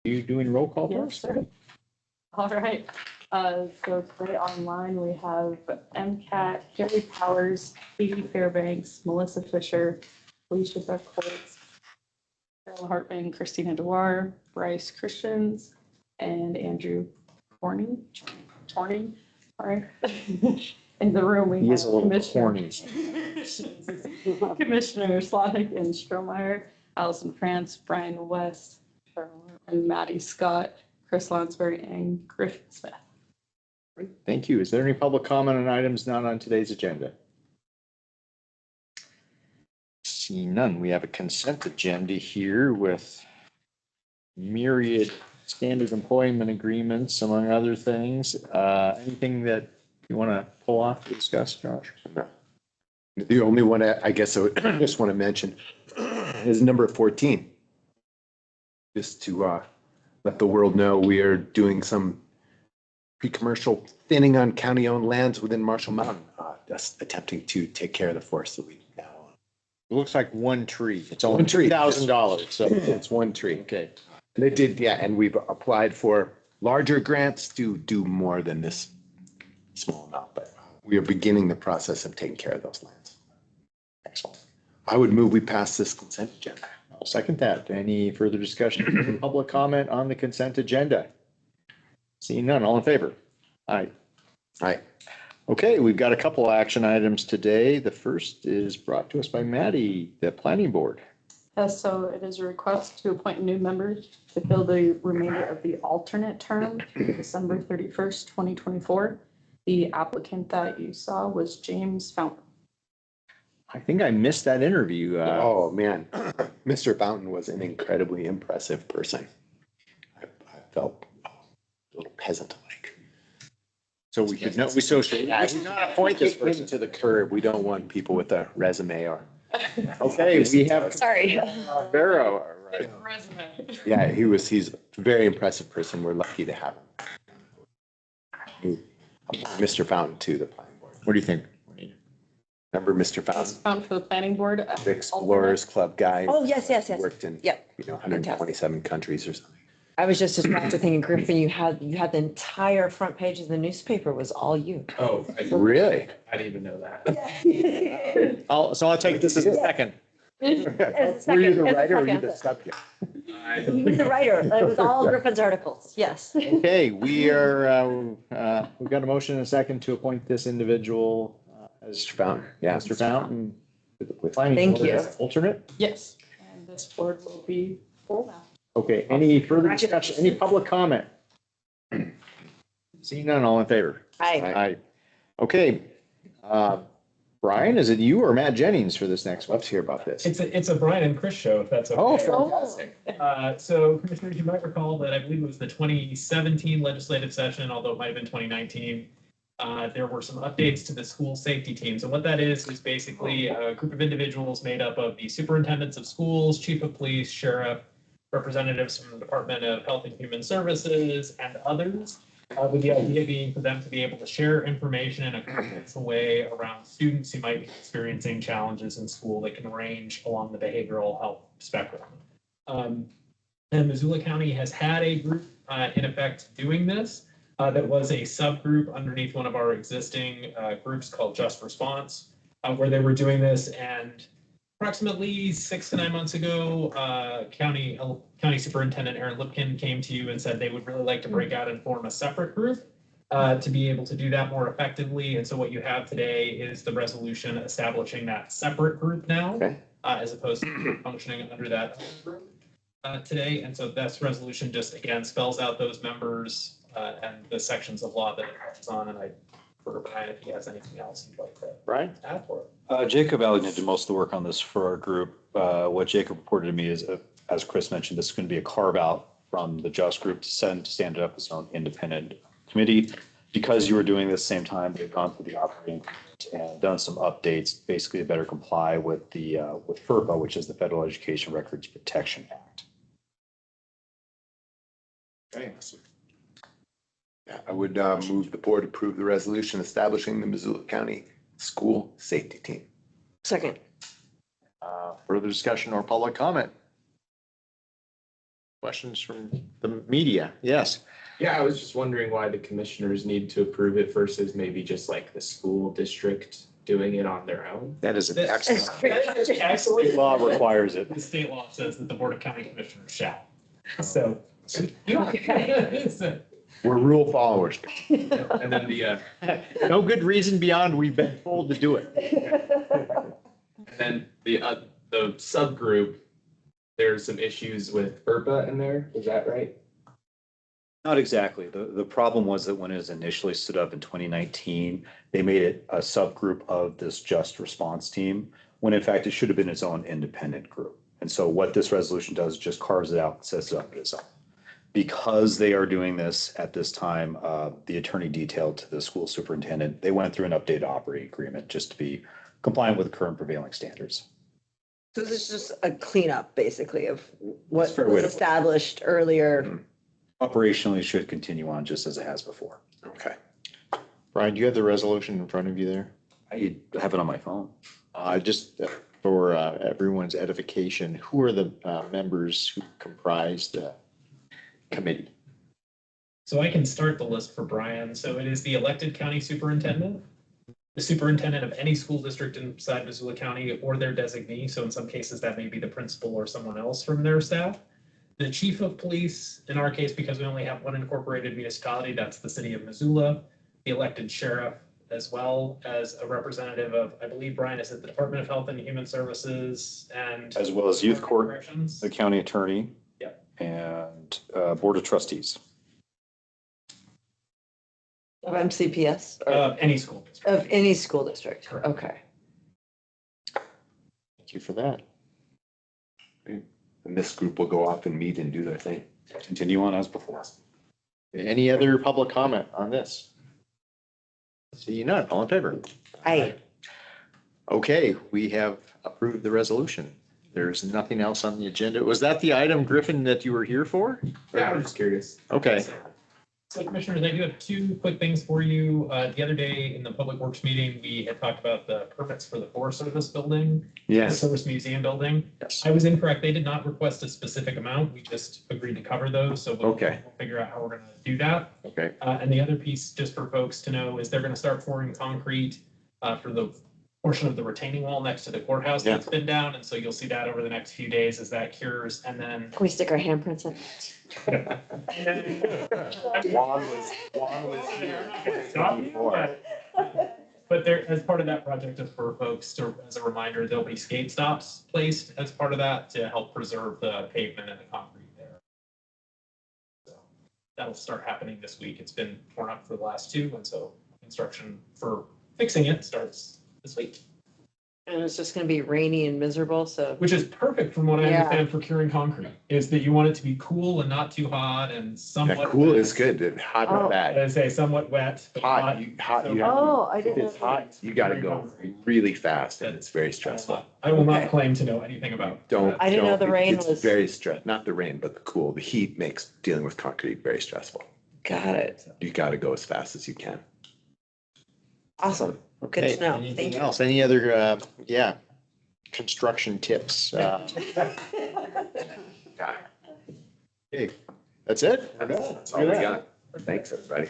You doing roll call Yes, first? sir. All right. So today online we have MCAT, Jerry Powers, Katie Fairbanks, Melissa Fisher, Alicia Beckholtz, Carol Hartman, Christina Dewar, Bryce Christians, and Andrew Torning. Sorry. In the room, we He is a have little Commissioner corny. Commissioner Slotnick and Strohmeyer, Allison France, Brian West, and Maddie Scott, Chris Lonsberry, and Griffin Smith. Thank you. Is there any public comment on items not on today's agenda? Seeing none, we have a consent agenda here with myriad standard employment agreements, among other things. Anything that you want to pull off to discuss, Josh? No. The only one I guess I just want to mention is number 14. Just to let the world know we are doing some pre-commercial thinning on county-owned lands within Marshall Mountain, just attempting to take care of the forest that we now own. It looks like one tree. It's only One tree. $2,000. So It's one tree. okay. And they did, yeah, and we've applied for larger grants to do more than this small amount, but we are beginning the process of taking care of those lands. Excellent. I would move we pass this consent agenda. I'll second that. Any further discussion? Public comment on the consent agenda? Seeing none, all in favor? Aye. Aye. Okay, we've got a couple action items today. The first is brought to us by Maddie, the planning board. So it is a request to appoint new members to fill the remainder of the alternate term through December 31st, 2024. The applicant that you saw was James Fountain. I think I missed that interview. Oh, man. Mr. Fountain was an incredibly impressive person. I felt a little peasant-like. So we could not, we should not appoint this Kick him person. to the curb. We don't want people with a resume or. Okay, we have Sorry. Vero. Right. Resume. Yeah, he's a very impressive person. We're lucky to have him. Mr. Fountain to the planning board. What do you think? Remember Mr. Fountain, Found for the planning board. the Explorers Club guy? Oh, yes. Worked in, Yep. 127 countries or something. I was just distracted thinking, Griffin, you had the entire front page of the newspaper was all you. Oh, Really? I didn't even know that. I'll take this as a second. Were you the writer or were you the subject? He was the writer. It was all Griffin's articles. Yes. Okay, we've got a motion and a second to appoint this individual as Mr. Fountain, yeah. Mr. Fountain. With Planning Thank board you. as alternate. Yes, and this board will be full now. Okay, any further discussion, any public comment? Seeing none, all in favor? Hi. Aye. Okay, Brian, is it you or Matt Jennings for this next one? Let's hear about this. It's a Brian and Chris show, if that's okay. Oh, fantastic. So commissioners, you might recall that I believe it was the 2017 legislative session, although it might have been 2019. There were some updates to the school safety team. So what that is basically a group of individuals made up of the superintendents of schools, chief of police, sheriff, representatives from the Department of Health and Human Services, and others, with the idea being for them to be able to share information in a confidential way around students who might be experiencing challenges in school that can range along the behavioral health spectrum. And Missoula County has had a group in effect doing this. That was a subgroup underneath one of our existing groups called Just Response, where they were doing this. And approximately 6 to 9 months ago, County Superintendent Aaron Lipkin came to you and said they would really like to break out and form a separate group to be able to do that more effectively. And so what you have today is the resolution establishing that separate group now, Okay. As opposed to functioning under that group today. And so this resolution just again spells out those members and the sections of law that it touches on. And I refer to Brian if he has anything else he'd like to Brian? add for it. Jacob Alligan did most of the work on this for our group. What Jacob reported to me is, as Chris mentioned, this is going to be a carve out from the Just Group to stand it up as its own independent committee. Because you were doing this same time, they've gone through the operating and done some updates, basically to better comply with the with FERPA, which is the Federal Education Records Protection Act. Okay. Yeah, I would move the board approve the resolution establishing the Missoula County School Safety Team. Second. Further discussion or public comment? Questions from the media? Yes. Yeah, I was just wondering why the commissioners need to approve it versus maybe just like the school district doing it on their own. That is an That's- excellent. Actually, Law requires it. the state law says that the Board of County Commissioners shall. So. Okay. So, We're rule followers. And then No good reason beyond we've been told to do it. the subgroup, there's some issues with FERPA in there. Is that right? Not exactly. The problem was that when it was initially stood up in 2019, they made it a subgroup of this just response team, when in fact it should have been its own independent group. And so what this resolution does, just carves it out and sets it up as itself. Because they are doing this at this time, the attorney detailed to the school superintendent, they went through an updated operating agreement just to be compliant with the current prevailing standards. So this is just a cleanup, basically, of what That's a fair way was to- established earlier. Operationally, it should continue on just as it has before. Okay. Brian, do you have the resolution in front of you there? I have it on my phone. Just for everyone's edification, who are the members who comprise the committee? So I can start the list for Brian. So it is the elected county superintendent, the superintendent of any school district inside Missoula County or their designee. So in some cases, that may be the principal or someone else from their staff. The chief of police, in our case, because we only have one incorporated municipality, that's the city of Missoula, the elected sheriff, as well as a representative of, I believe, Brian, is it the Department of Health and Human Services and As well as youth court, Corrections? the county attorney. Yep. And board of trustees. Of MCPS or Any school district. of any school district? Okay. Thank you for that. And this group will go off and meet and do their thing. Continue on as before. Any other public comment on this? See none, all in favor? Okay, we have approved the resolution. There's nothing else on the agenda. Was that the item, Griffin, that you were here for? Yeah, I'm just curious. Okay, So Commissioners, I do have two quick things for you. The other day in the Public Works meeting, we had talked about the permits for the Forest Service building, the yes, Service Museum building. yes. I was incorrect. They did not request a specific amount. We just agreed to cover those. So we'll Okay. figure out how we're going to do that. Okay, And the other piece, just for folks to know, is they're going to start pouring concrete for the portion of the retaining wall next to the courthouse Yeah. that's been down. And so you'll see that over the next few days as that cures. And then Can we stick our handprints in? Juan was here. But there, as part of that project, just for folks to, as a reminder, there'll be skate stops placed as part of that to help preserve the pavement and the concrete there. So that'll start happening this week. It's been torn up for the last two, and so construction for fixing it starts this week, And it's just gonna be rainy and miserable, so. which is perfect from what I Yeah. understand for curing concrete, is that you want it to be cool and not too hot and somewhat. Yeah, cool wet. is good. Hot Oh. or bad. I say somewhat wet, but Hot, not. you have Oh, I If didn't it's know. hot, you gotta go really fast and it's very stressful. I will not Okay. claim to know anything about. Don't. I didn't know the don't- rain it's was- Very stress, not the rain, but the cool. The heat makes dealing with concrete very stressful. Got it. You gotta go as fast as you can. Awesome. Good Okay, to know. Thank anything you. else? Any other, construction tips? Okay, that's it? We're done. That's all we got. Thanks, everybody.